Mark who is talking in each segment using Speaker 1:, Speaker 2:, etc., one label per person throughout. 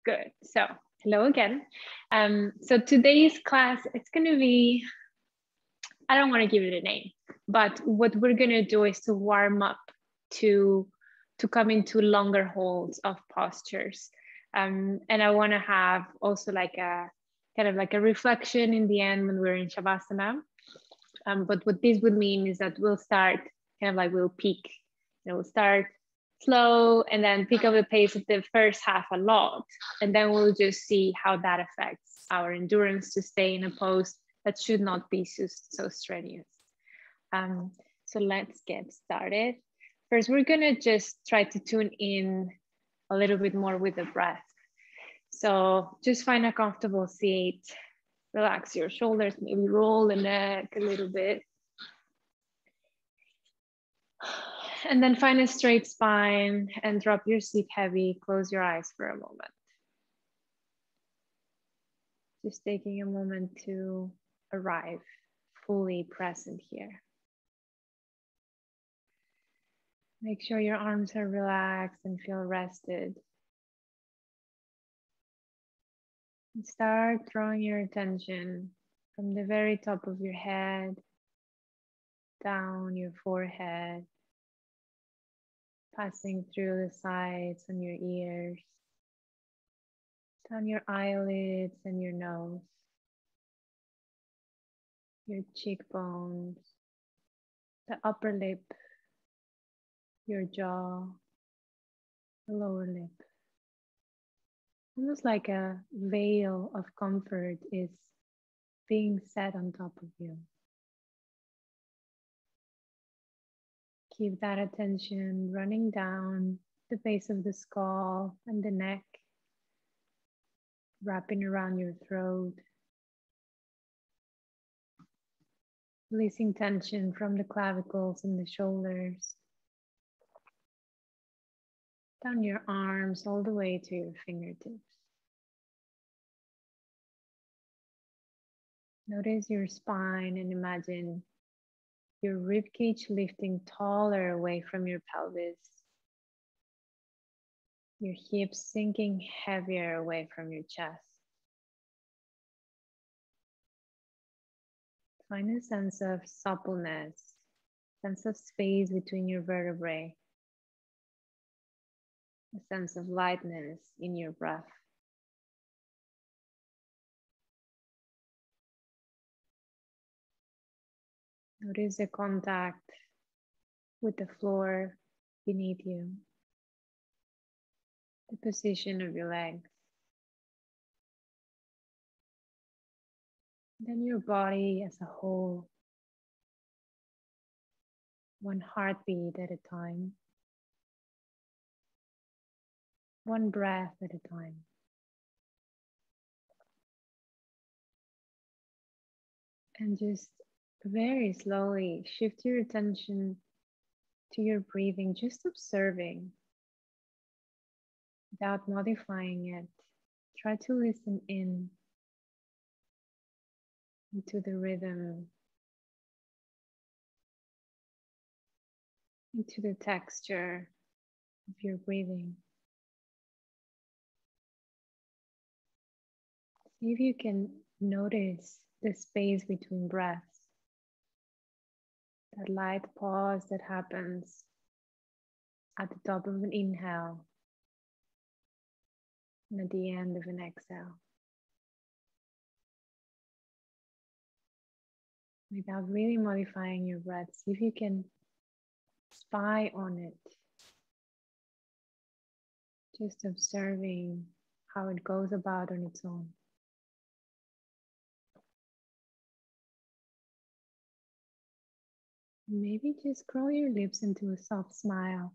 Speaker 1: Good. So hello again. So today's class, it's going to be, I don't want to give it a name, but what we're going to do is to warm up to come into longer holds of postures. And I want to have also like a kind of like a reflection in the end when we're in Shavasana. But what this would mean is that we'll start kind of like we'll peak, we'll start slow and then pick up the pace of the first half a lot. And then we'll just see how that affects our endurance to stay in a pose that should not be so strenuous. So let's get started. First, we're gonna just try to tune in a little bit more with the breath. So just find a comfortable seat, relax your shoulders, maybe roll the neck a little bit. And then find a straight spine and drop your seat heavy. Close your eyes for a moment. Just taking a moment to arrive fully present here. Make sure your arms are relaxed and feel rested. And start drawing your attention from the very top of your head, down your forehead, passing through the sides and your ears, down your eyelids and your nose, your cheekbones, the upper lip, your jaw, the lower lip. Almost like a veil of comfort is being set on top of you. Keep that attention running down the base of the skull and the neck, wrapping around your throat, releasing tension from the clavicles and the shoulders, down your arms all the way to your fingertips. Notice your spine and imagine your ribcage lifting taller away from your pelvis. Your hips sinking heavier away from your chest. Find a sense of suppleness, sense of space between your vertebrae, a sense of lightness in your breath. Notice the contact with the floor beneath you, the position of your legs. Then your body as a whole, one heartbeat at a time, one breath at a time. And just very slowly shift your attention to your breathing, just observing without modifying it. Try to listen in into the rhythm, into the texture of your breathing. See if you can notice the space between breaths, that light pause that happens at the top of an inhale and at the end of an exhale. Without really modifying your breath, see if you can spy on it. Just observing how it goes about on its own. Maybe just curl your lips into a soft smile.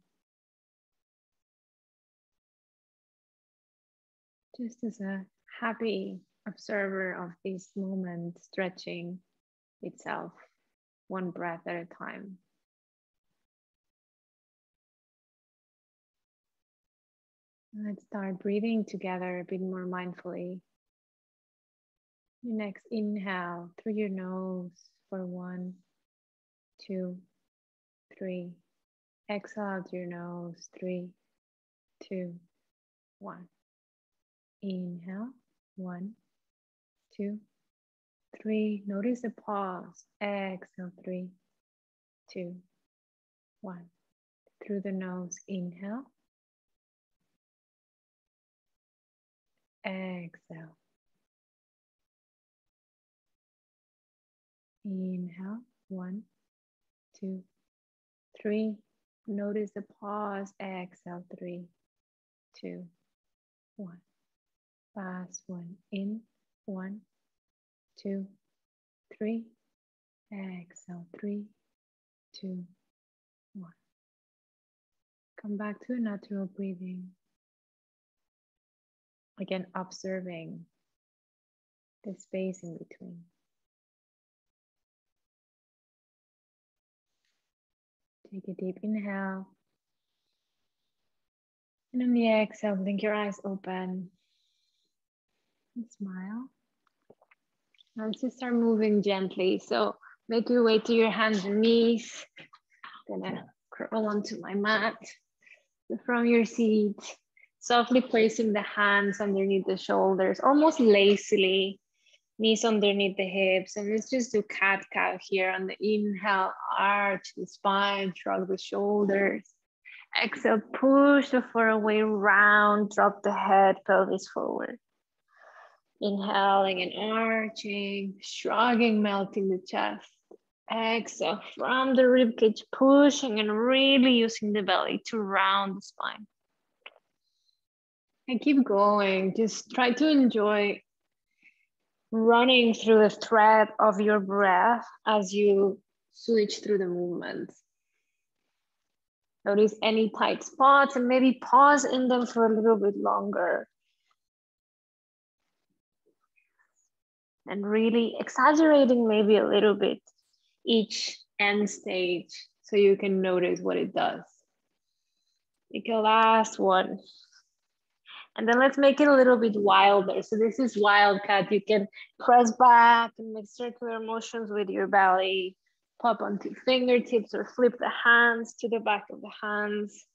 Speaker 1: Just as a happy observer of this moment stretching itself, one breath at a time. Let's start breathing together a bit more mindfully. Your next inhale through your nose for 1, 2, 3. Exhale out your nose, 3, 2, 1. Inhale, 1, 2, 3. Notice the pause. Exhale, 3, 2, 1. Through the nose, inhale. Exhale. Inhale, 1, 2, 3. Notice the pause. Exhale, 3, 2, 1. Last one. In, 1, 2, 3. Exhale, 3, 2, 1. Come back to a natural breathing. Again, observing the space in between. Take a deep inhale. And on the exhale, blink your eyes open. And smile. Now let's just start moving gently. So make your way to your hands and knees. Gonna curl onto my mat. From your seat, softly placing the hands underneath the shoulders, almost lazily. Knees underneath the hips. And let's just do cat-cow here on the inhale. Arch the spine, shrug the shoulders. Exhale, push the foot away, round, drop the head, pelvis forward. Inhaling and arching, shrugging, melting the chest. Exhale from the ribcage, pushing and really using the belly to round the spine. And keep going. Just try to enjoy running through the thread of your breath as you switch through the movements. Notice any tight spots and maybe pause in them for a little bit longer. And really exaggerating maybe a little bit each end stage so you can notice what it does. Take a last one. And then let's make it a little bit wilder. So this is wildcat. You can press back and make circular motions with your belly. Pop onto fingertips or flip the hands to the back of the hands.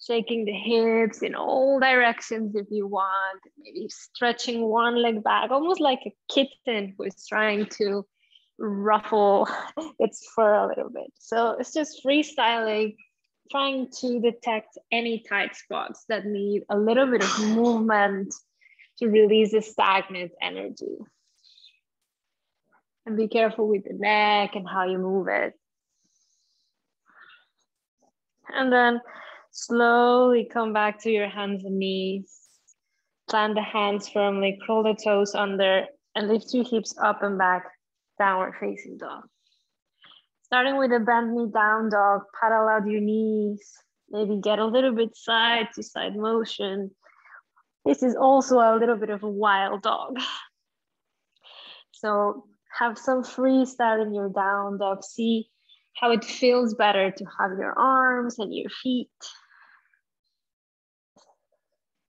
Speaker 1: Shaking the hips in all directions if you want. Maybe stretching one leg back, almost like a kitten who is trying to ruffle its fur a little bit. So it's just freestyling, trying to detect any tight spots that need a little bit of movement to release the stagnant energy. And be careful with the neck and how you move it. And then slowly come back to your hands and knees. Plant the hands firmly, curl the toes under, and lift your hips up and back, downward facing dog. Starting with a bent knee down dog, paddle out your knees, maybe get a little bit side to side motion. This is also a little bit of a wild dog. So have some freestyle in your down dog. See how it feels better to have your arms and your feet.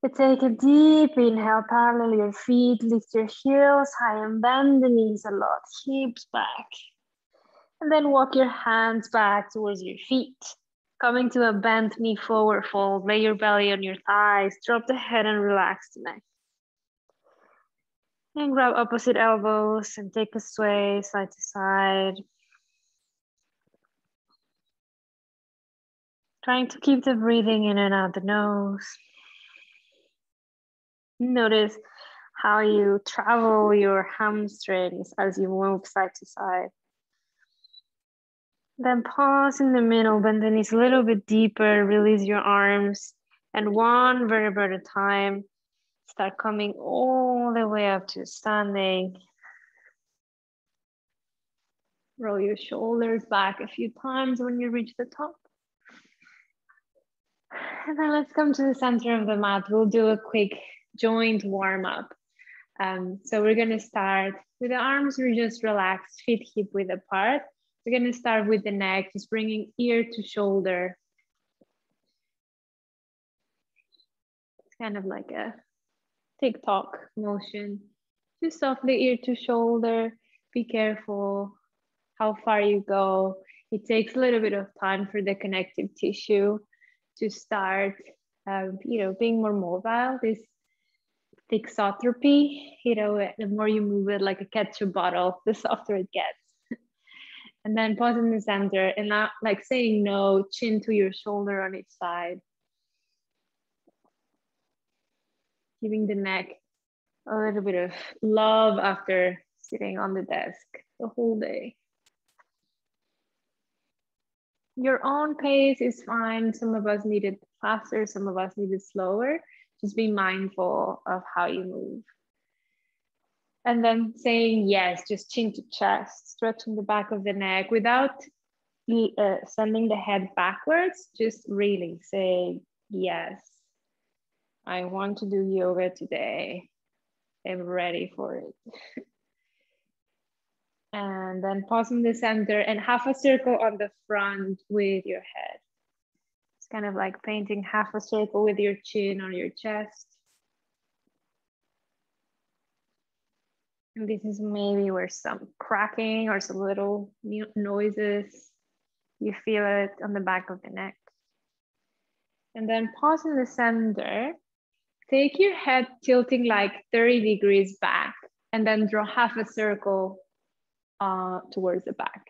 Speaker 1: But take a deep inhale, parallel your feet, lift your heels high and bend the knees a lot, hips back. And then walk your hands back towards your feet. Coming to a bent knee forward fold, lay your belly on your thighs, drop the head and relax the neck. And grab opposite elbows and take a sway side to side. Trying to keep the breathing in and out the nose. Notice how you travel your hamstrings as you move side to side. Then pause in the middle, bend the knees a little bit deeper, release your arms, and one vertebra at a time, start coming all the way up to standing. Roll your shoulders back a few times when you reach the top. And then let's come to the center of the mat. We'll do a quick joint warm up. So we're gonna start with the arms, we're just relaxed, feet hip width apart. We're gonna start with the neck, just bringing ear to shoulder. It's kind of like a TikTok motion. Just softly ear to shoulder. Be careful how far you go. It takes a little bit of time for the connective tissue to start being more mobile, this thixotropy, the more you move it like a ketchup bottle, the softer it gets. And then pause in the center and not like saying no, chin to your shoulder on each side. Giving the neck a little bit of love after sitting on the desk the whole day. Your own pace is fine. Some of us need it faster, some of us need it slower. Just be mindful of how you move. And then saying yes, just chin to chest, stretching the back of the neck without sending the head backwards, just really say, yes, I want to do yoga today. I'm ready for it. And then pause in the center and half a circle on the front with your head. It's kind of like painting half a circle with your chin on your chest. And this is maybe where some cracking or some little noises, you feel it on the back of the neck. And then pause in the center. Take your head tilting like 30 degrees back and then draw half a circle towards the back.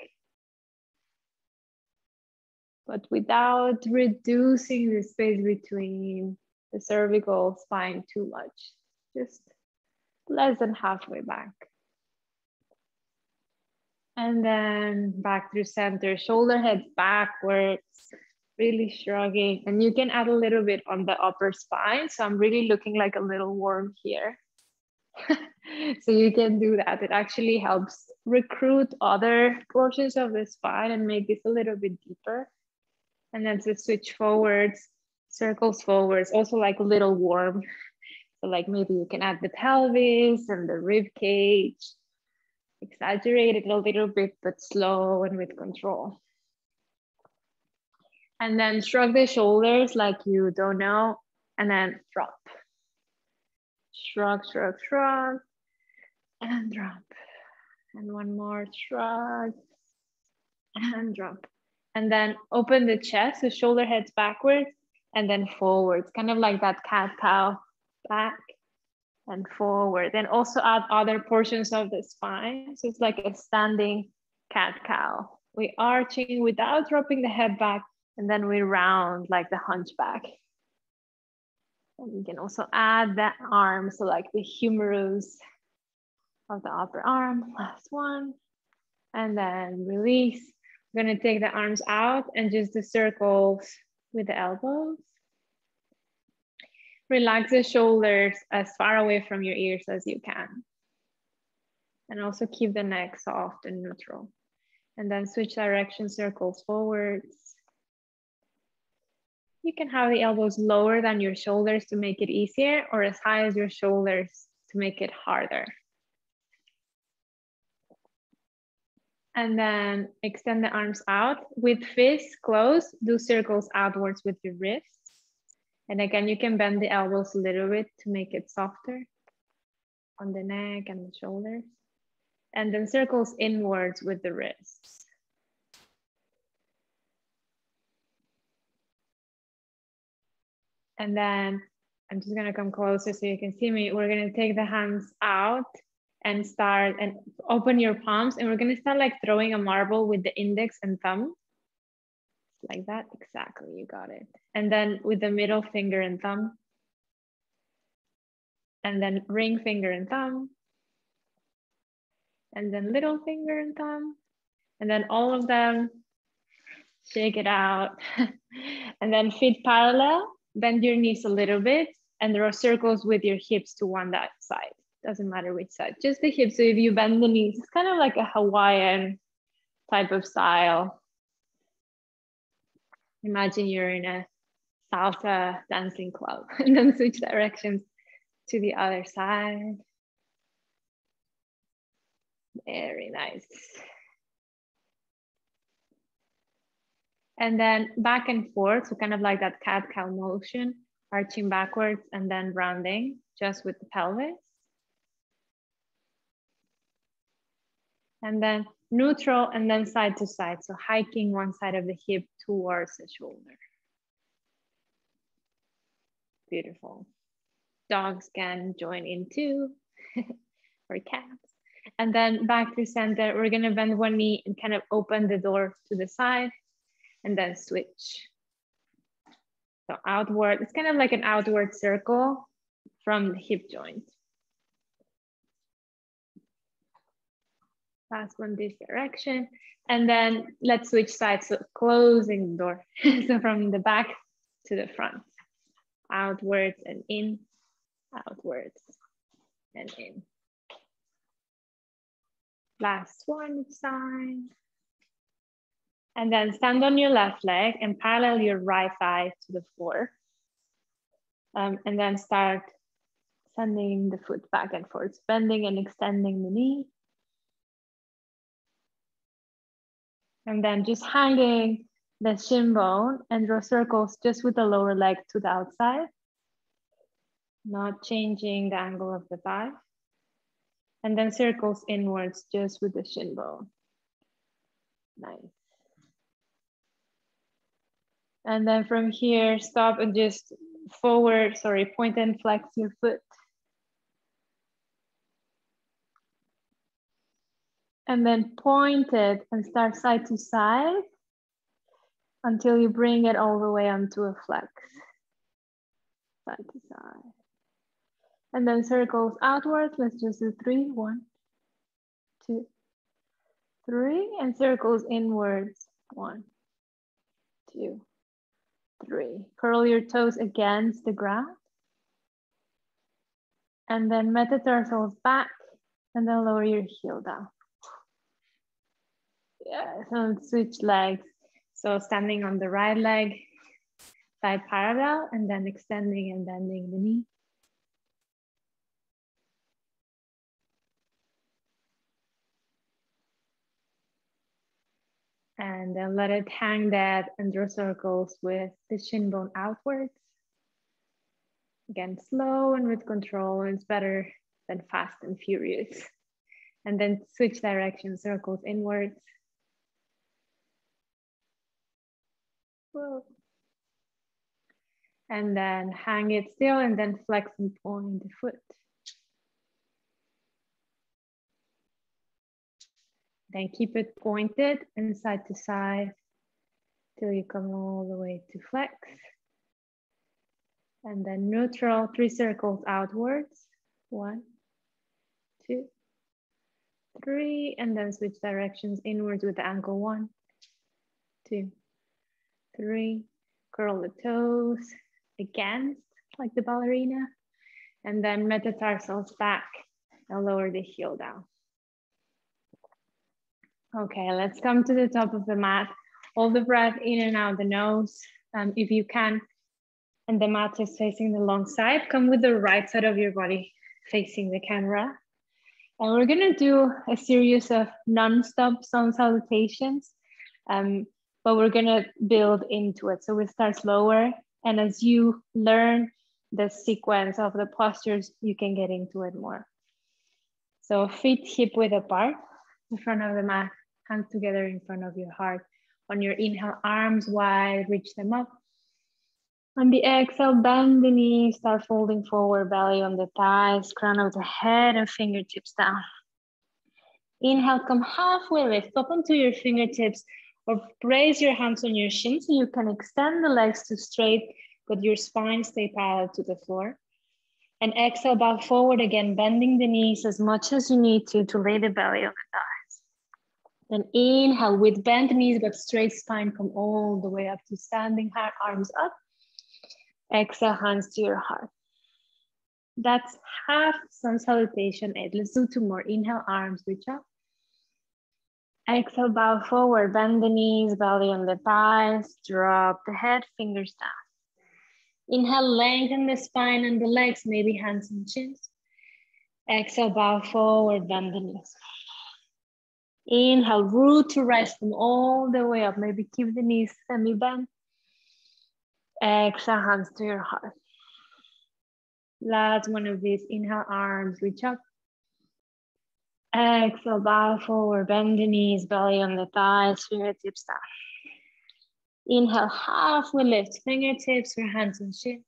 Speaker 1: But without reducing the space between the cervical spine too much. Just less than halfway back. And then back through center, shoulder heads backwards, really shrugging. And you can add a little bit on the upper spine. So I'm really looking like a little worm here. So you can do that. It actually helps recruit other portions of the spine and make this a little bit deeper. And then to switch forwards, circles forwards, also like a little worm. So like maybe you can add the pelvis and the rib cage, exaggerate it a little bit, but slow and with control. And then shrug the shoulders like you don't know, and then drop. Shrug, shrug, shrug, and drop. And one more, shrug, and drop. And then open the chest, so shoulder heads backwards, and then forwards, kind of like that cat-cow, back and forward. And also add other portions of the spine. So it's like a standing cat-cow. We arching without dropping the head back, and then we round like the hunchback. And you can also add that arm, so like the humerus of the upper arm. Last one. And then release. We're gonna take the arms out and just the circles with the elbows. Relax the shoulders as far away from your ears as you can. And also keep the neck soft and neutral. And then switch direction, circles forwards. You can have the elbows lower than your shoulders to make it easier, or as high as your shoulders to make it harder. And then extend the arms out. With fists closed, do circles outwards with your wrists. And again, you can bend the elbows a little bit to make it softer on the neck and the shoulders. And then circles inwards with the wrists. And then I'm just gonna come closer so you can see me. We're gonna take the hands out and start and open your palms. And we're gonna start like throwing a marble with the index and thumb. Like that, exactly, you got it. And then with the middle finger and thumb. And then ring finger and thumb. And then little finger and thumb. And then all of them, shake it out. And then feet parallel, bend your knees a little bit and draw circles with your hips to one side. Doesn't matter which side, just the hips. So if you bend the knees, it's kind of like a Hawaiian type of style. Imagine you're in a salsa dancing club and then switch directions to the other side. Very nice. And then back and forth, so kind of like that cat-cow motion, arching backwards and then rounding just with the pelvis. And then neutral and then side to side. So hiking one side of the hip towards the shoulder. Beautiful. Dogs can join in too, or cats. And then back to center, we're gonna bend one knee and kind of open the door to the side and then switch. So outward, it's kind of like an outward circle from the hip joint. Last one this direction. And then let's switch sides, so closing the door. So from the back to the front, outwards and in, outwards and in. Last one side. And then stand on your left leg and parallel your right thigh to the floor. And then start sending the foot back and forth, bending and extending the knee. And then just hanging the shin bone and draw circles just with the lower leg to the outside, not changing the angle of the thigh. And then circles inwards just with the shin bone. Nice. And then from here, stop and just forward, point and flex your foot. And then point it and start side to side until you bring it all the way onto a flex. Side to side. And then circles outwards. Let's just do 3. 1, 2, 3. And circles inwards. 1, 2, 3. Curl your toes against the ground. And then metatarsals back. And then lower your heel down. Yeah, so switch legs. So standing on the right leg, side parallel, and then extending and bending the knee. And then let it hang that and draw circles with the shin bone outwards. Again, slow and with control. It's better than fast and furious. And then switch direction, circles inwards. Whoa. And then hang it still and then flex and point the foot. Then keep it pointed and side to side till you come all the way to flex. And then neutral, 3 circles outwards. 1, 2, 3, and then switch directions inwards with the ankle. 1, 2, 3. Curl the toes against, like the ballerina. And then metatarsals back and lower the heel down. Okay, let's come to the top of the mat. Hold the breath in and out the nose, if you can. And the mat is facing the long side. Come with the right side of your body facing the camera. And we're gonna do a series of non-stop sun salutations, but we're gonna build into it. So we start slower, and as you learn the sequence of the postures, you can get into it more. So feet hip width apart, in front of the mat, hands together in front of your heart. On your inhale, arms wide, reach them up. On the exhale, bend the knees, start folding forward, belly on the thighs, crown of the head and fingertips down. Inhale, come halfway, lift up onto your fingertips or brace your hands on your shins so you can extend the legs to straight, but your spine stay parallel to the floor. And exhale, bow forward again, bending the knees as much as you need to lay the belly on the thighs. Then inhale with bent knees but straight spine, come all the way up to standing, arms up. Exhale, hands to your heart. That's half sun salutation 8. Let's do 2 more. Inhale, arms reach up. Exhale, bow forward, bend the knees, belly on the thighs, drop the head, fingers down. Inhale, lengthen the spine and the legs, maybe hands and chins. Exhale, bow forward, bend the knees. Inhale, root to rise from all the way up. Maybe keep the knees semi-bent. Exhale, hands to your heart. Last one of these. Inhale, arms reach up. Exhale, bow forward, bend the knees, belly on the thighs, fingertips down. Inhale, halfway lift, fingertips or hands and shins.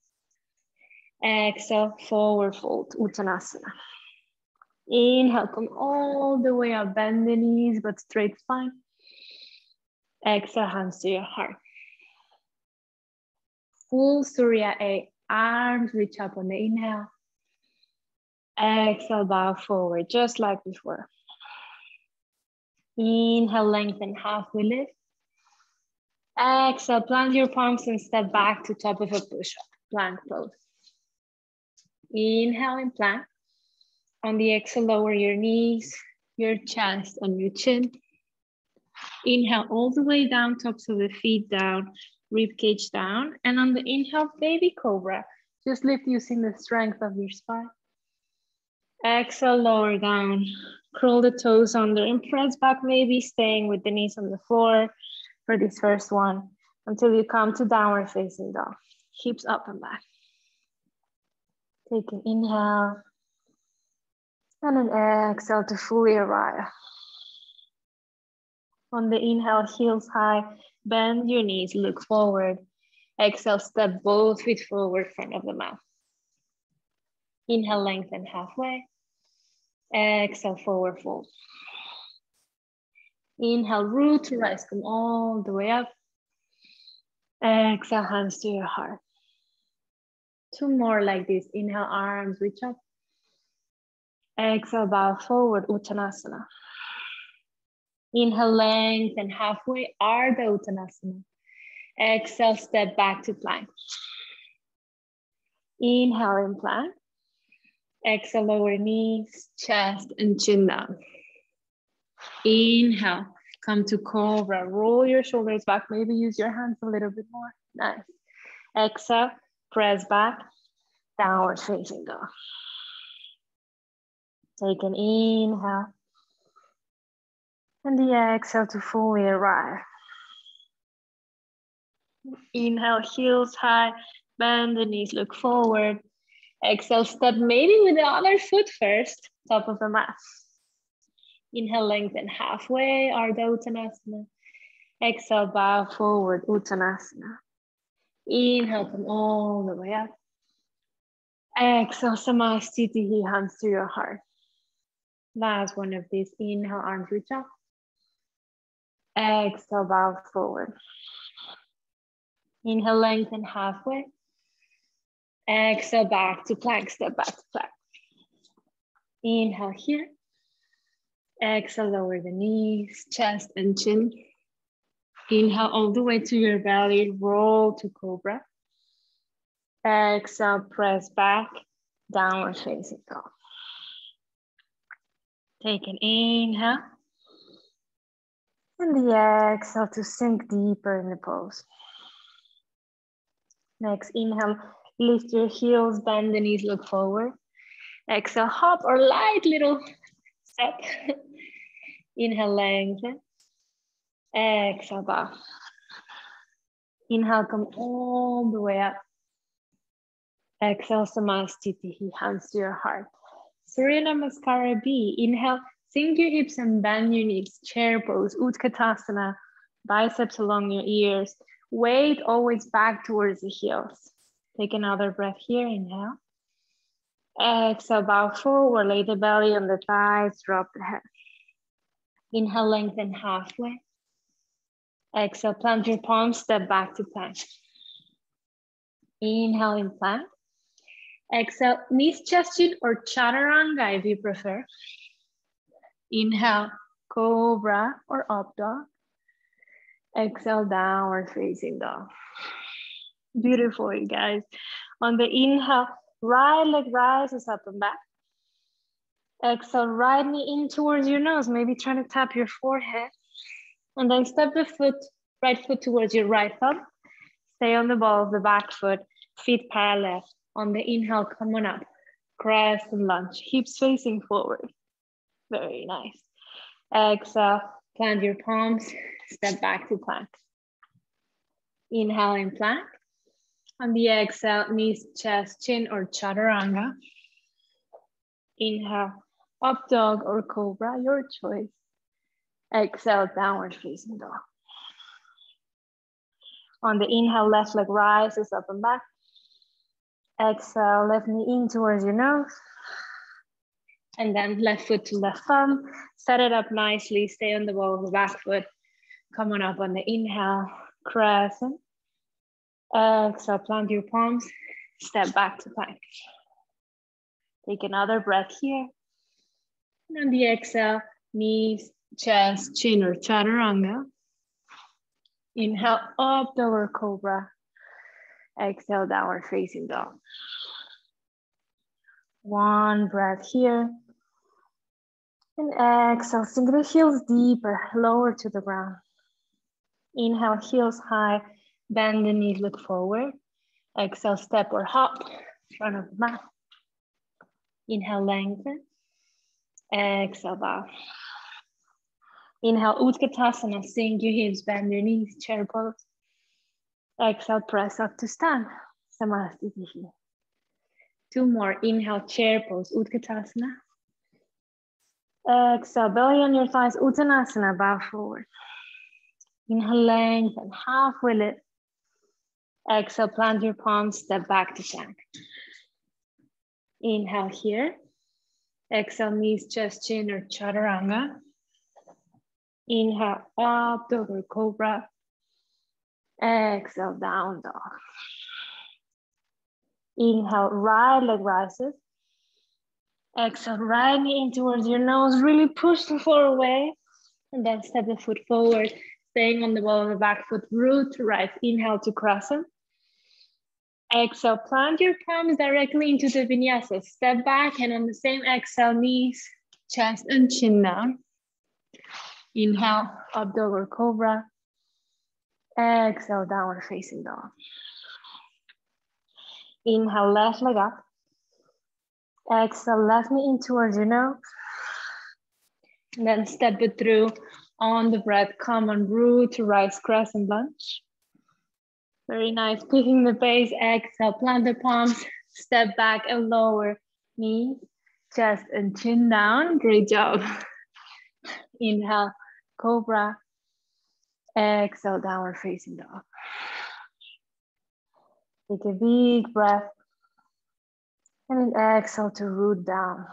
Speaker 1: Exhale, forward fold, Uttanasana. Inhale, come all the way up, bend the knees, but straight spine. Exhale, hands to your heart. Full Surya A, arms reach up on the inhale. Exhale, bow forward, just like before. Inhale, lengthen, halfway lift. Exhale, plant your palms and step back to top of a push-up, plank pose. Inhale in plank. On the exhale, lower your knees, your chest, and your chin. Inhale all the way down, tops of the feet down, rib cage down. And on the inhale, baby cobra. Just lift using the strength of your spine. Exhale, lower down. Curl the toes under and press back, maybe staying with the knees on the floor for this first one until you come to downward facing dog. Hips up and back. Take an inhale and an exhale to fully arrive. On the inhale, heels high, bend your knees, look forward. Exhale, step both feet forward, front of the mat. Inhale, lengthen halfway. Exhale, forward fold. Inhale, root to rise, come all the way up. Exhale, hands to your heart. Two more like this. Inhale, arms reach up. Exhale, bow forward, Uttanasana. Inhale, lengthen halfway, Ardha Uttanasana. Exhale, step back to plank. Inhale in plank. Exhale, lower knees, chest, and chin down. Inhale, come to cobra. Roll your shoulders back. Maybe use your hands a little bit more. Nice. Exhale, press back, downward facing dog. Take an inhale. And the exhale to fully arrive. Inhale, heels high, bend the knees, look forward. Exhale, step maybe with the other foot first, top of the mat. Inhale, lengthen halfway, Ardha Uttanasana. Exhale, bow forward, Uttanasana. Inhale, come all the way up. Exhale, Samastitihi, hands to your heart. Last one of these. Inhale, arms reach up. Exhale, bow forward. Inhale, lengthen halfway. Exhale, back to plank, step back to plank. Inhale here. Exhale, lower the knees, chest and chin. Inhale all the way to your belly, roll to cobra. Exhale, press back, downward facing dog. Take an inhale. And the exhale to sink deeper in the pose. Next, inhale, lift your heels, bend the knees, look forward. Exhale, hop or light little step. Inhale, lengthen. Exhale, bow. Inhale, come all the way up. Exhale, Samastitihi, hands to your heart. Surya Namaskara B. Inhale, sink your hips and bend your knees. Chair pose, Utkatasana, biceps along your ears. Weight always back towards the heels. Take another breath here, inhale. Exhale, bow forward, lay the belly on the thighs, drop the head. Inhale, lengthen halfway. Exhale, plant your palms, step back to plank. Inhale in plank. Exhale, knees, chest, chin, or chaturanga if you prefer. Inhale, cobra or up dog. Exhale, downward facing dog. Beautiful, you guys. On the inhale, right leg rises up and back. Exhale, right knee in towards your nose, maybe trying to tap your forehead. And then step the foot, right foot towards your right thumb. Stay on the ball of the back foot, feet parallel. On the inhale, come on up. Crest and lunge, hips facing forward. Very nice. Exhale, plant your palms, step back to plank. Inhale in plank. On the exhale, knees, chest, chin, or chaturanga. Inhale, up dog or cobra, your choice. Exhale, downward facing dog. On the inhale, left leg rises up and back. Exhale, left knee in towards your nose. And then left foot to left thumb. Set it up nicely. Stay on the ball of the back foot. Come on up on the inhale, crescent. Exhale, plant your palms. Step back to plank. Take another breath here. And on the exhale, knees, chest, chin, or chaturanga. Inhale, up, downward cobra. Exhale, downward facing dog. One breath here. And exhale, sink the heels deeper, lower to the ground. Inhale, heels high, bend the knees, look forward. Exhale, step or hop, front of the mat. Inhale, lengthen. Exhale, bow. Inhale, Utkatasana, sink your hips, bend your knees, chair pose. Exhale, press up to stand, Samasthiti. Two more, inhale, chair pose, Utkatasana. Exhale, belly on your thighs, Uttanasana, bow forward. Inhale, lengthen, halfway lift. Exhale, plant your palms, step back to plank. Inhale here. Exhale, knees, chest, chin, or chaturanga. Inhale, up, over cobra. Exhale, down dog. Inhale, right leg rises. Exhale, right knee in towards your nose. Really push the floor away. And then step the foot forward, staying on the ball of the back foot, root to right. Inhale to crescent. Exhale, plant your palms directly into the vinyasa. Step back, and on the same exhale, knees, chest, and chin down. Inhale, up dog or cobra. Exhale, downward facing dog. Inhale, left leg up. Exhale, left knee in towards your nose. And then step it through on the breath. Come on, root to rise, crescent lunge. Very nice, picking the pace. Exhale, plant the palms, step back and lower knees, chest and chin down. Great job. Inhale, cobra. Exhale, downward facing dog. Take a big breath. And then exhale to root down.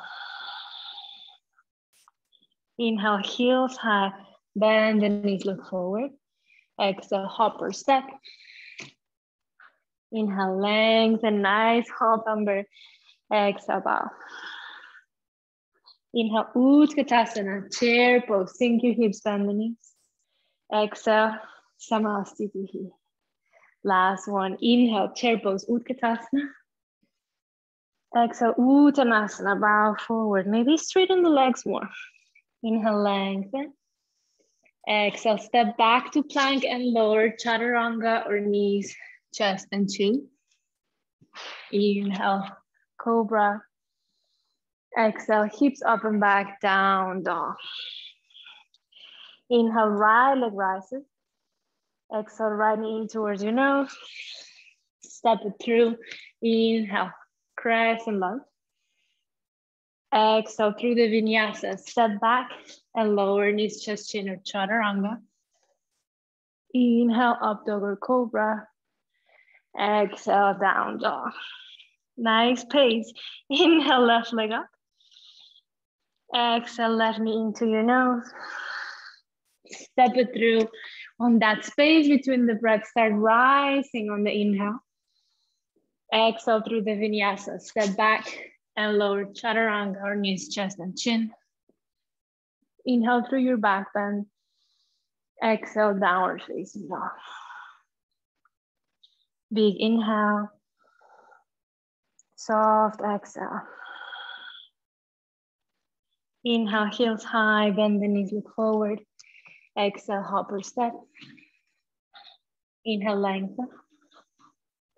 Speaker 1: Inhale, heels high, bend the knees, look forward. Exhale, hop or step. Inhale, lengthen, nice hop under. Exhale, bow. Inhale, Utkatasana, chair pose. Sink your hips, bend the knees. Exhale, Samasthiti. Last one, inhale, chair pose, Utkatasana. Exhale, Uttanasana, bow forward. Maybe straighten the legs more. Inhale, lengthen. Exhale, step back to plank and lower, chaturanga or knees, chest and chin. Inhale, cobra. Exhale, hips up and back, down dog. Inhale, right leg rises. Exhale, right knee in towards your nose. Step it through. Inhale, crescent lunge. Exhale through the vinyasa. Step back and lower knees, chest, chin, or chaturanga. Inhale, up dog or cobra. Exhale, down dog. Nice pace. Inhale, left leg up. Exhale, left knee into your nose. Step it through on that space between the breath. Start rising on the inhale. Exhale through the vinyasa. Step back and lower chaturanga or knees, chest, and chin. Inhale through your back bend. Exhale, downward facing dog. Big inhale. Soft exhale. Inhale, heels high, bend the knees, look forward. Exhale, hop or step. Inhale, lengthen.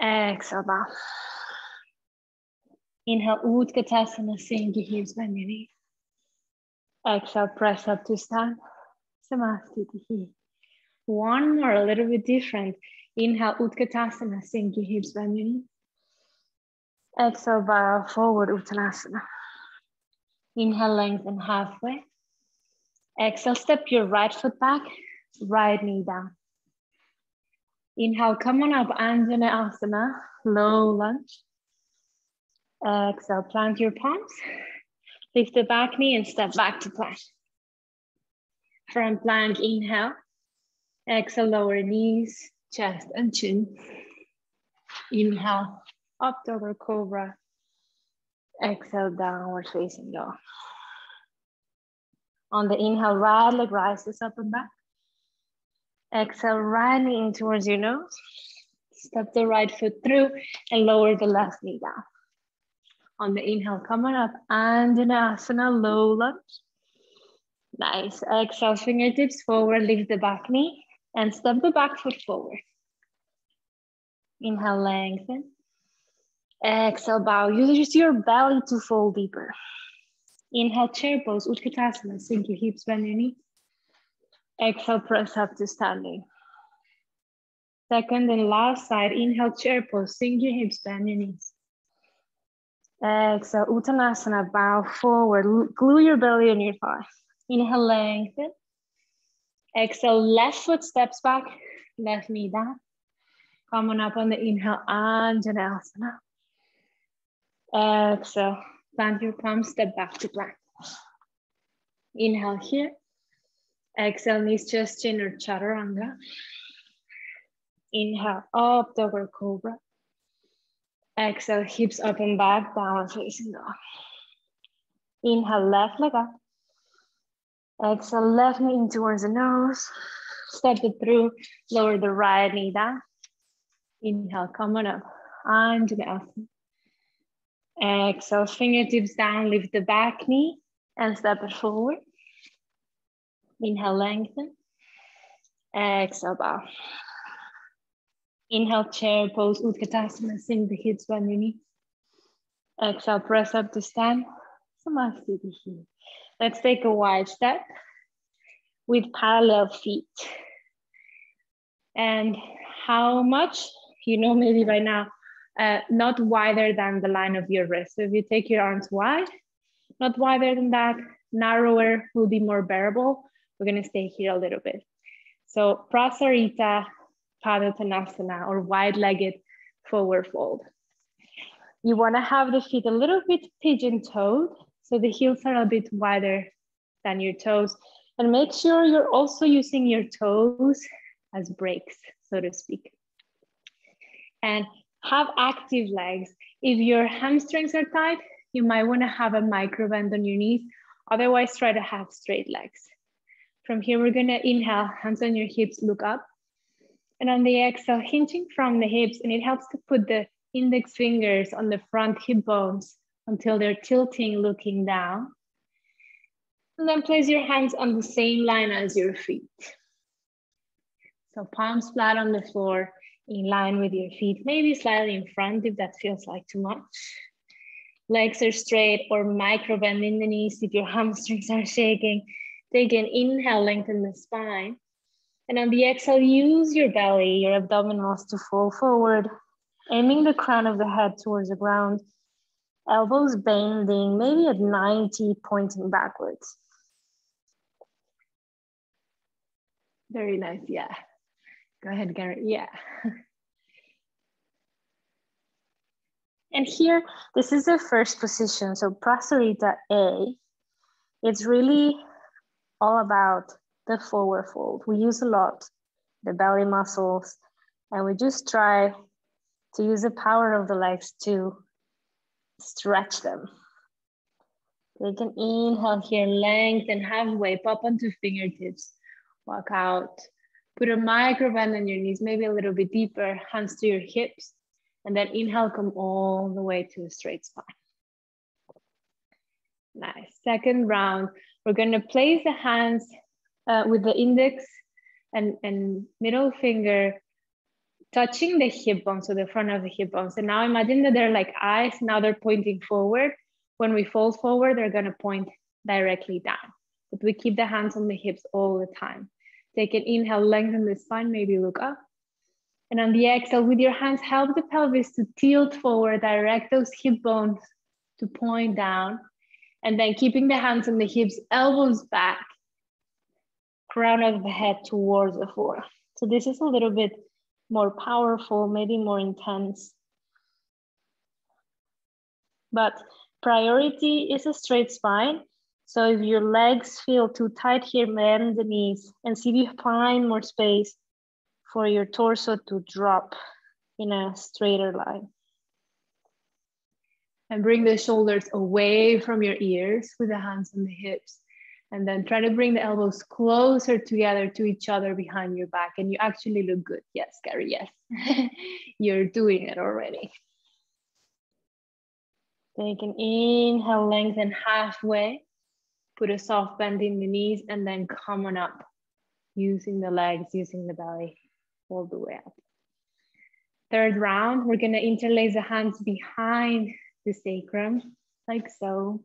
Speaker 1: Exhale, bow. Inhale, Utkatasana, sink your hips, bend your knees. Exhale, press up to stand. Samasthiti. One more, a little bit different. Inhale, Utkatasana, sink your hips, bend your knees. Exhale, bow forward, Uttanasana. Inhale, lengthen halfway. Exhale, step your right foot back, right knee down. Inhale, come on up, Anjaneyasana, low lunge. Exhale, plant your palms. Lift the back knee and step back to plank. Front plank, inhale. Exhale, lower knees, chest and chin. Inhale, up over cobra. Exhale, downward facing dog. On the inhale, right leg rises up and back. Exhale, right knee in towards your nose. Step the right foot through and lower the left knee down. On the inhale, come on up, Anjaneyasana, low lunge. Nice. Exhale, fingertips forward, lift the back knee and step the back foot forward. Inhale, lengthen. Exhale, bow. Use your belly to fold deeper. Inhale, chair pose, Utkatasana. Sink your hips, bend your knees. Exhale, press up to standing. Second and last side, inhale, chair pose, sink your hips, bend your knees. Exhale, Uttanasana, bow forward, glue your belly on your thigh. Inhale, lengthen. Exhale, left foot steps back, left knee down. Come on up on the inhale, Anjaneyasana. Exhale, plant your palms, step back to plank. Inhale here. Exhale, knees, chest, chin, or chaturanga. Inhale, up, over cobra. Exhale, hips up and back, downward facing dog. Inhale, left leg up. Exhale, left knee in towards the nose. Step it through, lower the right knee down. Inhale, come on up, Anjaneyasana. Exhale, fingertips down, lift the back knee and step it forward. Inhale, lengthen. Exhale, bow. Inhale, chair pose, Utkatasana, sink the hips, bend your knees. Exhale, press up to stand. Samasthiti here. Let's take a wide step with parallel feet. And how much? You know, maybe by now, not wider than the line of your wrist. So if you take your arms wide, not wider than that, narrower will be more bearable. We're gonna stay here a little bit. So Prasarita Padottanasana, or wide-legged forward fold. You wanna have the feet a little bit pigeon-toed, so the heels are a bit wider than your toes. And make sure you're also using your toes as brakes, so to speak. And have active legs. If your hamstrings are tight, you might wanna have a micro bend on your knees. Otherwise, try to have straight legs. From here, we're gonna inhale, hands on your hips, look up. And on the exhale, hinging from the hips, and it helps to put the index fingers on the front hip bones until they're tilting, looking down. And then place your hands on the same line as your feet. So palms flat on the floor, in line with your feet, maybe slightly in front if that feels like too much. Legs are straight or micro bend in the knees if your hamstrings are shaking. Take an inhale, lengthen the spine. And on the exhale, use your belly, your abdominals to fall forward, aiming the crown of the head towards the ground. Elbows bending, maybe at 90, pointing backwards. Very nice, yeah. Go ahead, Garrett, yeah. And here, this is the first position. So Prasarita A, it's really all about the forward fold. We use a lot the belly muscles, and we just try to use the power of the legs to stretch them. Take an inhale here, lengthen halfway, pop onto fingertips, walk out. Put a micro bend on your knees, maybe a little bit deeper, hands to your hips, and then inhale, come all the way to a straight spine. Nice. Second round, we're gonna place the hands with the index and middle finger touching the hip bone, so the front of the hip bone. So now imagine that they're like eyes, now they're pointing forward. When we fold forward, they're gonna point directly down. But we keep the hands on the hips all the time. Take an inhale, lengthen the spine, maybe look up. And on the exhale, with your hands, help the pelvis to tilt forward, direct those hip bones to point down. And then keeping the hands on the hips, elbows back, crown of the head towards the floor. So this is a little bit more powerful, maybe more intense. But priority is a straight spine. So if your legs feel too tight here, bend the knees and see if you find more space for your torso to drop in a straighter line. And bring the shoulders away from your ears with the hands on the hips. And then try to bring the elbows closer together to each other behind your back. And you actually look good. Yes, Gary, yes. You're doing it already. Take an inhale, lengthen halfway. Put a soft bend in the knees and then come on up. Using the legs, using the belly, all the way up. Third round, we're gonna interlace the hands behind the sacrum, like so.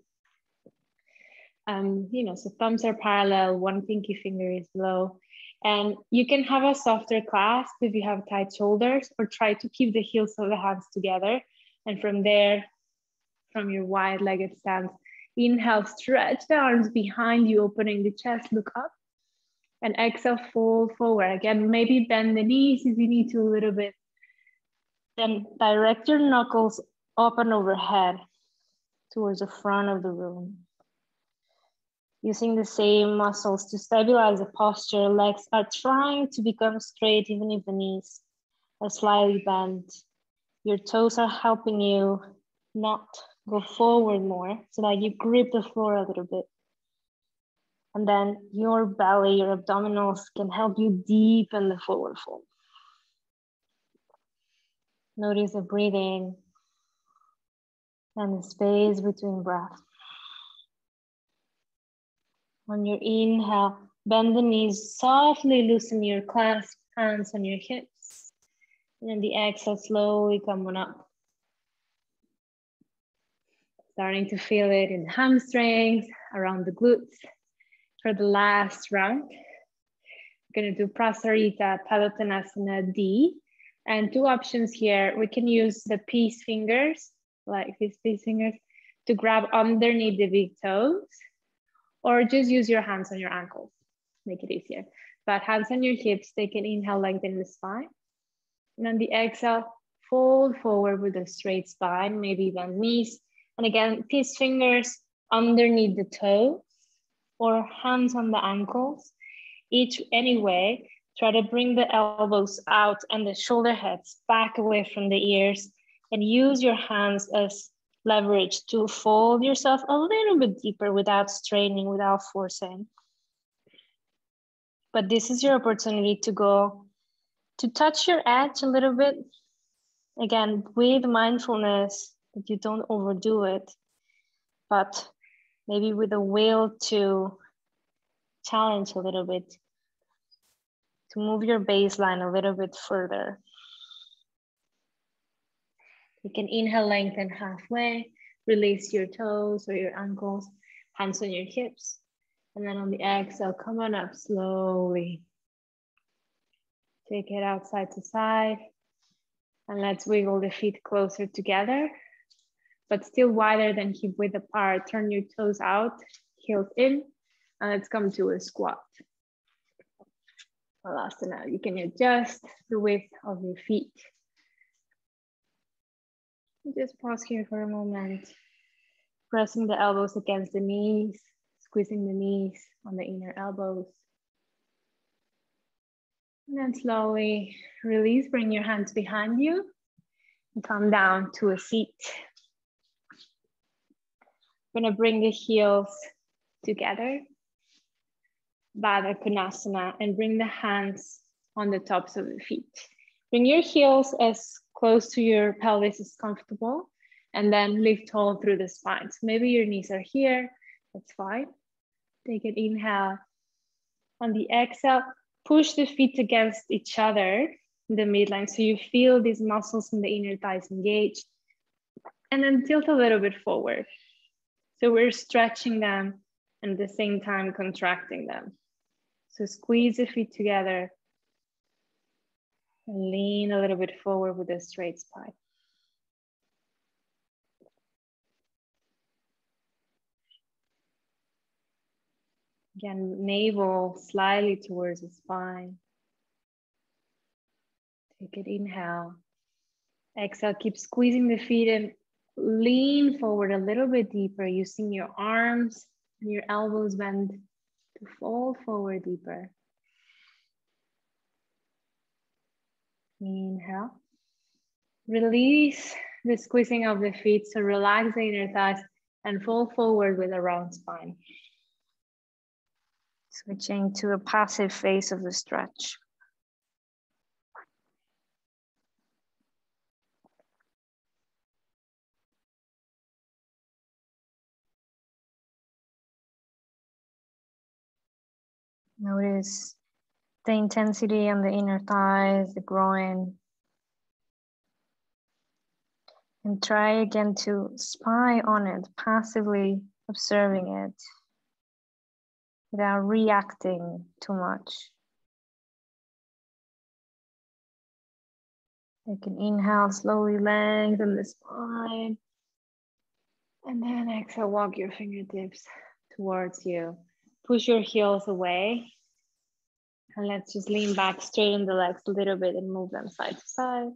Speaker 1: So thumbs are parallel, one pinky finger is below. And you can have a softer clasp if you have tight shoulders, or try to keep the heels of the hands together. And from there, from your wide-legged stance, inhale, stretch the arms behind you, opening the chest, look up. And exhale, fold forward. Again, maybe bend the knees if you need to a little bit. Then direct your knuckles up and overhead towards the front of the room. Using the same muscles to stabilize the posture, legs are trying to become straight even if the knees are slightly bent. Your toes are helping you not go forward more so that you grip the floor a little bit. And then your belly, your abdominals can help you deepen the forward fold. Notice the breathing and the space between breaths. On your inhale, bend the knees, softly loosen your clasp hands on your hips. And then the exhale, slowly come on up. Starting to feel it in the hamstrings, around the glutes. For the last round, we're gonna do Prasarita Padottanasana D. And two options here. We can use the peace fingers, like these peace fingers, to grab underneath the big toes, or just use your hands on your ankles, make it easier. But hands on your hips, take an inhale, lengthen the spine. And on the exhale, fold forward with a straight spine, maybe bend knees. And again, peace fingers underneath the toes or hands on the ankles. Anyway, try to bring the elbows out and the shoulder heads back away from the ears, and use your hands as leverage to fold yourself a little bit deeper without straining, without forcing. But this is your opportunity to touch your edge a little bit. Again, with mindfulness, that you don't overdo it, but maybe with a will to challenge a little bit, to move your baseline a little bit further. You can inhale, lengthen halfway, release your toes or your ankles, hands on your hips. And then on the exhale, come on up slowly. Take it out side to side. And let's wiggle the feet closer together, but still wider than hip width apart. Turn your toes out, heels in, and let's come to a squat. Balasana, you can adjust the width of your feet. Just pause here for a moment. Pressing the elbows against the knees, squeezing the knees on the inner elbows. And then slowly release, bring your hands behind you and come down to a seat. We're gonna bring the heels together, Baddha Konasana, and bring the hands on the tops of the feet. Bring your heels as close to your pelvis as comfortable, and then lift tall through the spine. So maybe your knees are here, that's fine. Take an inhale. On the exhale, push the feet against each other in the midline so you feel these muscles in the inner thighs engaged. And then tilt a little bit forward. So we're stretching them and at the same time contracting them. So squeeze the feet together and lean a little bit forward with a straight spine. Again, navel slightly towards the spine. Take an inhale. Exhale, keep squeezing the feet in lean forward a little bit deeper, using your arms and your elbows bent to fold forward deeper. Inhale. Release the squeezing of the feet, so relax the inner thighs and fold forward with a round spine. Switching to a passive phase of the stretch. Notice the intensity on the inner thighs, the groin. And try again to spy on it, passively observing it without reacting too much. You can inhale, slowly lengthen the spine. And then exhale, walk your fingertips towards you. Push your heels away. And let's just lean back, straighten the legs a little bit and move them side to side.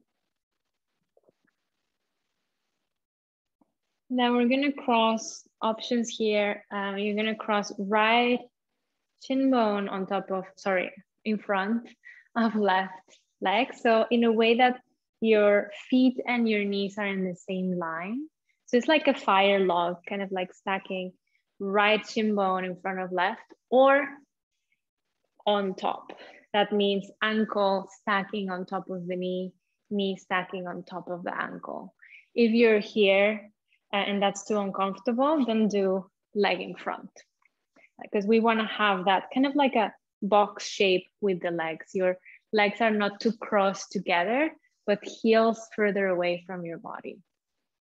Speaker 1: Now we're gonna cross options here. You're gonna cross right shin bone on top of, in front of left leg. So in a way that your feet and your knees are in the same line. So it's like a fire log, kind of like stacking right shin bone in front of left or on top. That means ankle stacking on top of the knee, knee stacking on top of the ankle. If you're here and that's too uncomfortable, then do leg in front. Because we want to have that kind of like a box shape with the legs. Your legs are not too crossed together, but heels further away from your body.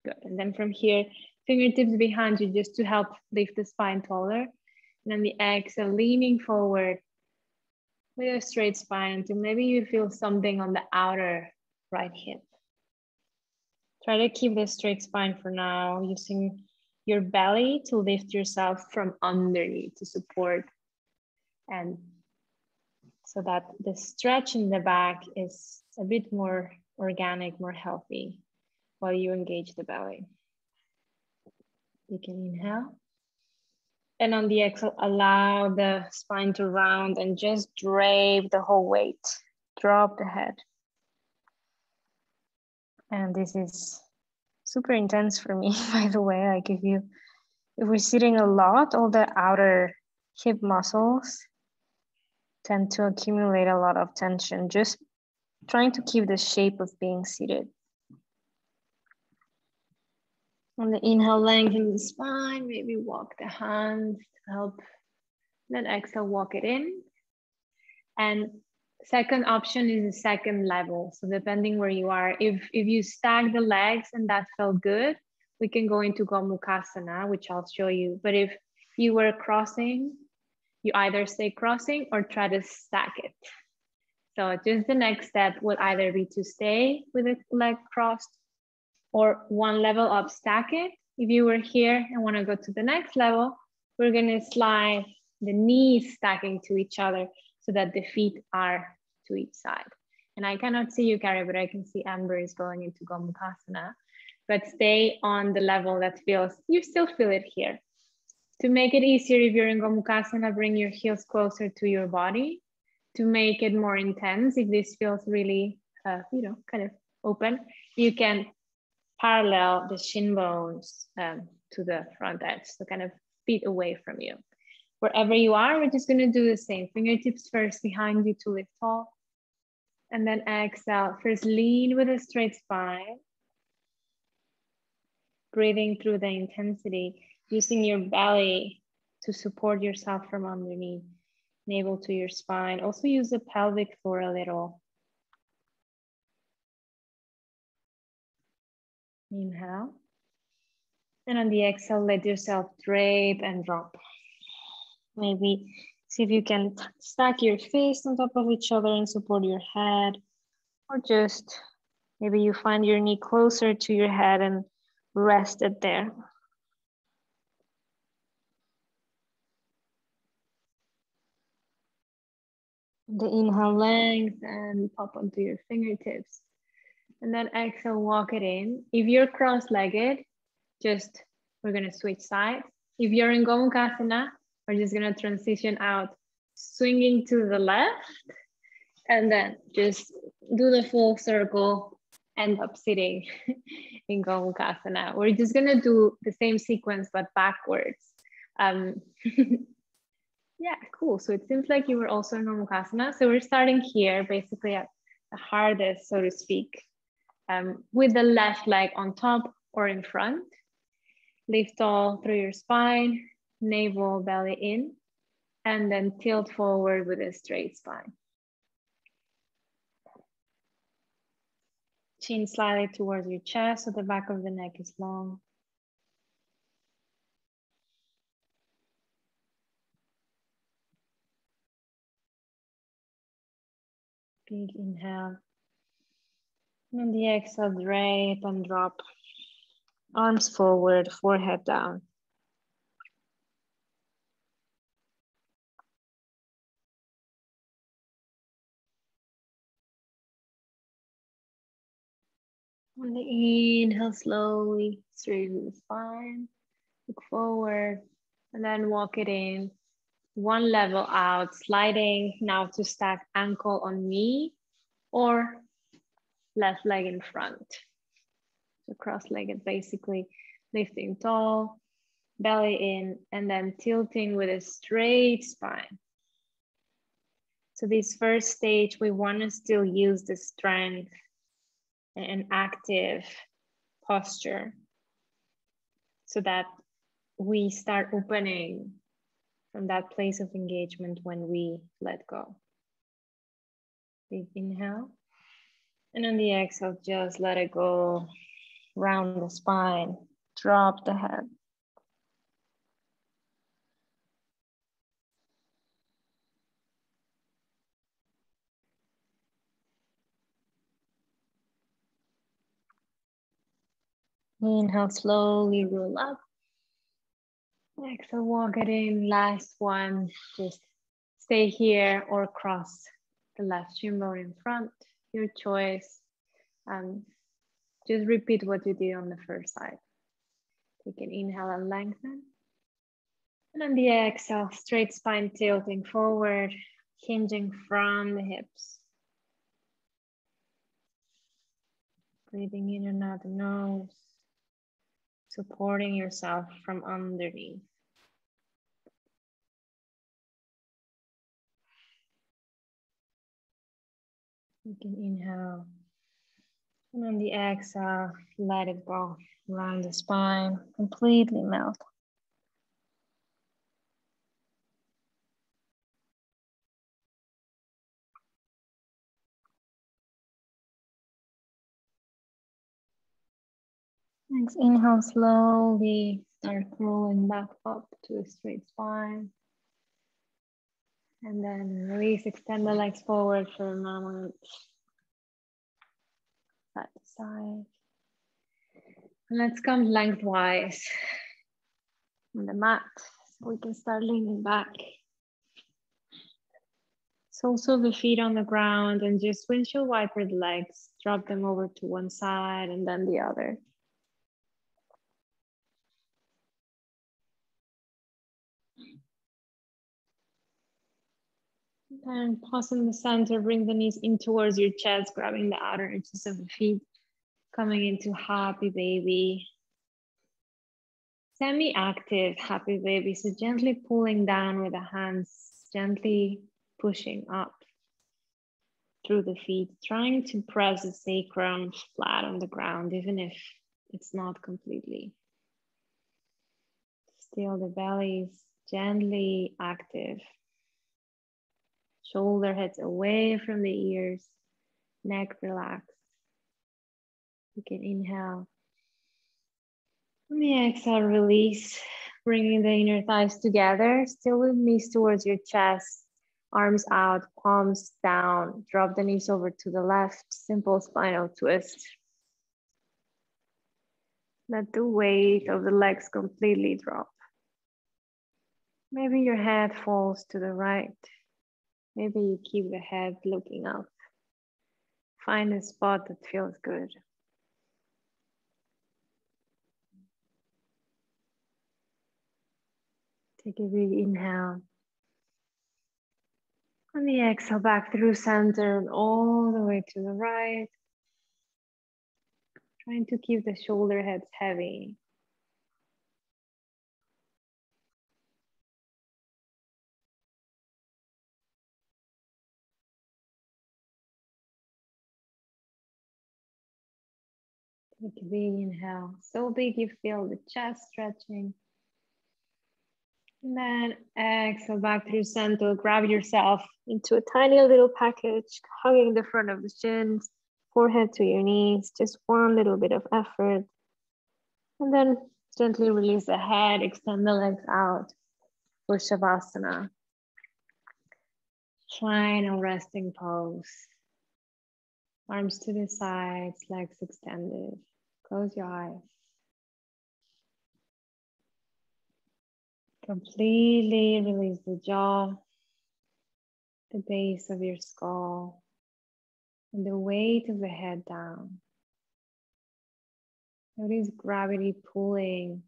Speaker 1: Good. And then from here, fingertips behind you just to help lift the spine taller. And then the exhale, leaning forward with a straight spine until maybe you feel something on the outer right hip. Try to keep the straight spine for now, using your belly to lift yourself from underneath to support, and so that the stretch in the back is a bit more organic, more healthy while you engage the belly. You can inhale. And on the exhale, allow the spine to round and just drape the whole weight. Drop the head. And this is super intense for me, by the way. Like if we're sitting a lot, all the outer hip muscles tend to accumulate a lot of tension, just trying to keep the shape of being seated. On the inhale, lengthen the spine, maybe walk the hands to help. Then exhale, walk it in. And second option is the second level. So depending where you are, if you stack the legs and that felt good, we can go into Gomukhasana, which I'll show you. But if you were crossing, you either stay crossing or try to stack it. So just the next step would either be to stay with the leg crossed or one level up, stack it. If you were here and want to go to the next level, we're going to slide the knees stacking to each other so that the feet are to each side. And I cannot see you, Carrie, but I can see Amber is going into Gomukhasana. But stay on the level that feels, you still feel it here. To make it easier, if you're in Gomukhasana, bring your heels closer to your body. To make it more intense, if this feels really, kind of open, you can parallel the shin bones to the front edge, so kind of feet away from you. Wherever you are, we're just gonna do the same. Fingertips first behind you to lift tall. And then exhale, first lean with a straight spine. Breathing through the intensity, using your belly to support yourself from underneath. Navel to your spine. Also use the pelvic floor a little. Inhale. And on the exhale, let yourself drape and drop. Maybe see if you can stack your face on top of each other and support your head. Or just maybe you find your knee closer to your head and rest it there. The inhale, length and pop onto your fingertips. And then exhale, walk it in. If you're cross-legged, just, we're gonna switch sides. If you're in Gomukhasana, we're just gonna transition out, swinging to the left, and then just do the full circle, end up sitting in Gomukhasana. We're just gonna do the same sequence, but backwards. Yeah, cool. So it seems like you were also in Gomukhasana. So we're starting here, basically at the hardest, so to speak, with the left leg on top or in front. Lift all through your spine, navel, belly in, and then tilt forward with a straight spine. Chin slightly towards your chest, so the back of the neck is long. Big inhale. And on the exhale, drape and drop. Arms forward, forehead down. On the inhale, slowly straighten the spine, look forward, and then walk it in. One level out, sliding now to stack ankle on knee or left leg in front. So cross-legged, basically lifting tall, belly in, and then tilting with a straight spine. So this first stage, we want to still use the strength and active posture so that we start opening from that place of engagement when we let go. Big inhale. And on the exhale, just let it go. Round the spine, drop the head. Inhale, slowly roll up. Exhale, walk it in. Last one, just stay here or cross the left shin bone in front. Your choice. Just repeat what you did on the first side. Take an inhale and lengthen. And on the exhale, straight spine tilting forward, hinging from the hips. Breathing in and out the nose, supporting yourself from underneath. You can inhale. And on the exhale, let it go around the spine, completely melt. Next, inhale, slowly start rolling back up to a straight spine. And then release, extend the legs forward for a moment. Side to side. And let's come lengthwise on the mat so we can start leaning back. So also the feet on the ground and just windshield wiper the legs, drop them over to one side and then the other. And pause in the center, bring the knees in towards your chest, grabbing the outer edges of the feet, coming into happy baby. Semi-active happy baby, so gently pulling down with the hands, gently pushing up through the feet, trying to press the sacrum flat on the ground, even if it's not completely. Still the belly is gently active. Shoulder heads away from the ears, neck relaxed. You can inhale. On the exhale, release, bringing the inner thighs together, still with knees towards your chest, arms out, palms down, drop the knees over to the left, simple spinal twist. Let the weight of the legs completely drop. Maybe your head falls to the right. Maybe you keep the head looking up. Find a spot that feels good. Take a big inhale. On the exhale, back through center and all the way to the right. Trying to keep the shoulder heads heavy. Take a big inhale. So big you feel the chest stretching. And then exhale back through center. Grab yourself into a tiny little package, hugging the front of the shins, forehead to your knees, just one little bit of effort. And then gently release the head, extend the legs out for Shavasana. Final resting pose. Arms to the sides, legs extended. Close your eyes. Completely release the jaw, the base of your skull, and the weight of the head down. Notice gravity pulling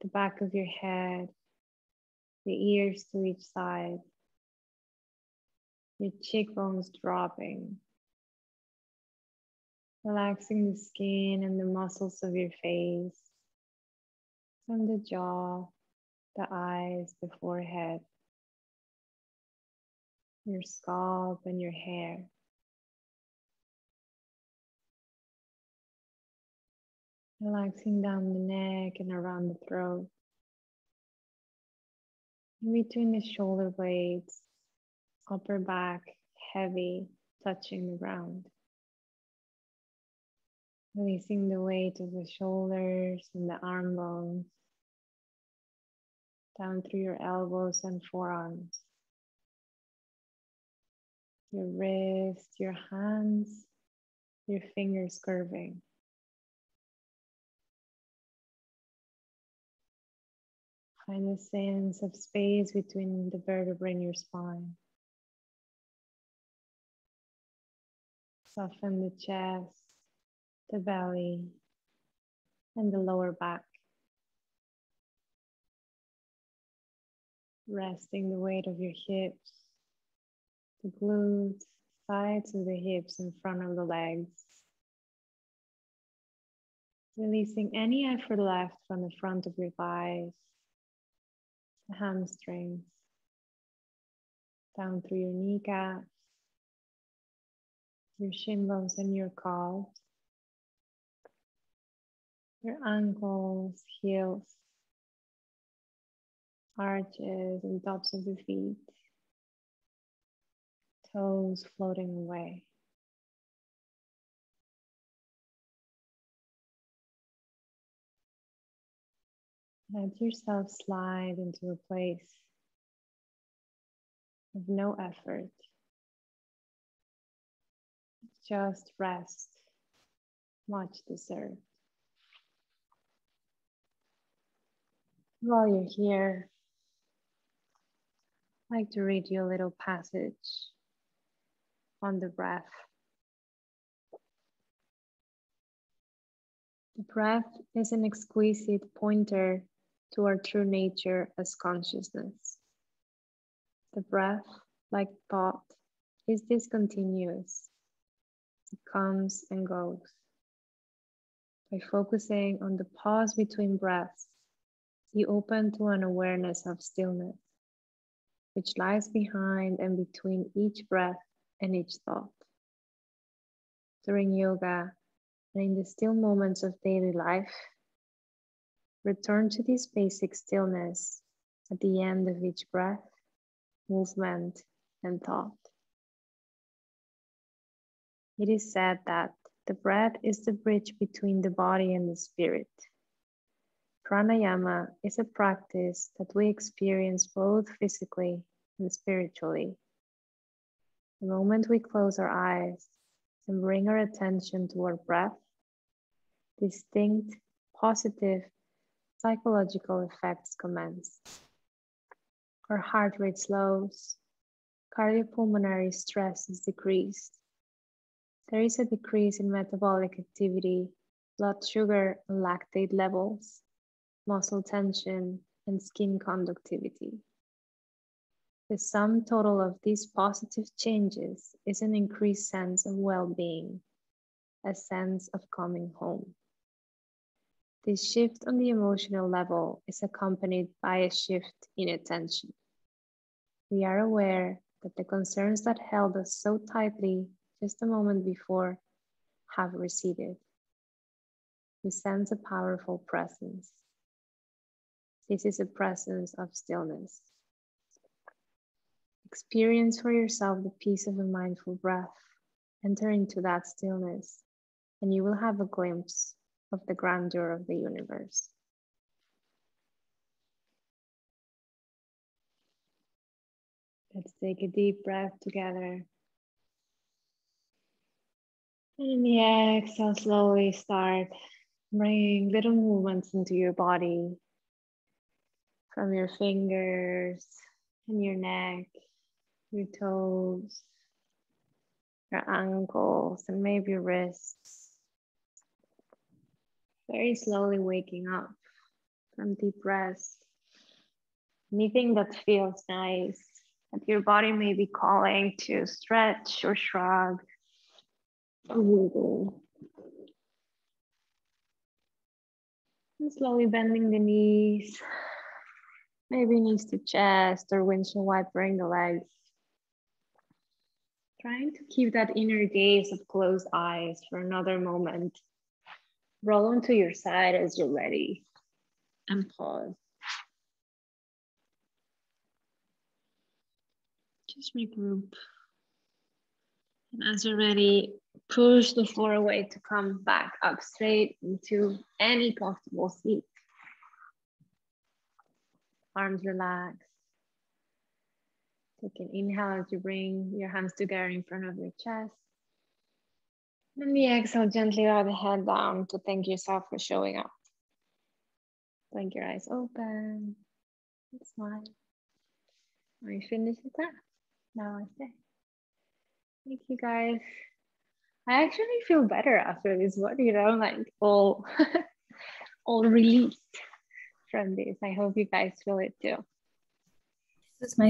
Speaker 1: the back of your head, the ears to each side, your cheekbones dropping, relaxing the skin and the muscles of your face, from the jaw, the eyes, the forehead, your scalp and your hair. Relaxing down the neck and around the throat. In between the shoulder blades, upper back heavy, touching the ground. Releasing the weight of the shoulders and the arm bones down through your elbows and forearms. Your wrists, your hands, your fingers curving. Find a sense of space between the vertebrae in your spine. Soften the chest, the belly, and the lower back. Resting the weight of your hips, the glutes, sides of the hips in front of the legs. Releasing any effort left from the front of your thighs, the hamstrings, down through your kneecaps, your shin bones and your calves, your ankles, heels, arches and tops of the feet, toes floating away. Let yourself slide into a place of no effort. Just rest, much deserved. While you're here, I'd like to read you a little passage on the breath. The breath is an exquisite pointer to our true nature as consciousness. The breath, like thought, is discontinuous. It comes and goes. By focusing on the pause between breaths, you open to an awareness of stillness, which lies behind and between each breath and each thought. During yoga and in the still moments of daily life, return to this basic stillness at the end of each breath, movement, and thought. It is said that the breath is the bridge between the body and the spirit. Pranayama is a practice that we experience both physically and spiritually. The moment we close our eyes and bring our attention to our breath, distinct, positive, psychological effects commence. Our heart rate slows, cardiopulmonary stress is decreased. There is a decrease in metabolic activity, blood sugar and lactate levels, muscle tension, and skin conductivity. The sum total of these positive changes is an increased sense of well-being, a sense of coming home. This shift on the emotional level is accompanied by a shift in attention. We are aware that the concerns that held us so tightly just a moment before have receded. We sense a powerful presence. This is a presence of stillness. Experience for yourself the peace of a mindful breath. Enter into that stillness, and you will have a glimpse of the grandeur of the universe. Let's take a deep breath together. And in the exhale, slowly start bringing little movements into your body from your fingers and your neck, your toes, your ankles, and maybe your wrists. Very slowly waking up from deep rest. Anything that feels nice, that your body may be calling to stretch or shrug or wiggle. And slowly bending the knees, maybe knees to chest or windshield wipering the legs. Trying to keep that inner gaze of closed eyes for another moment. Roll onto your side as you're ready and pause. Just regroup. And as you're ready, push the floor away to come back up straight into any comfortable seat. Arms relaxed. Take an inhale as you bring your hands together in front of your chest. And the exhale, gently draw the head down to thank yourself for showing up. Blink your eyes open and smile. We finish the class. Namaste. Thank you guys. I actually feel better after this one, you know, like all released from this. I hope you guys feel it too.
Speaker 2: This is my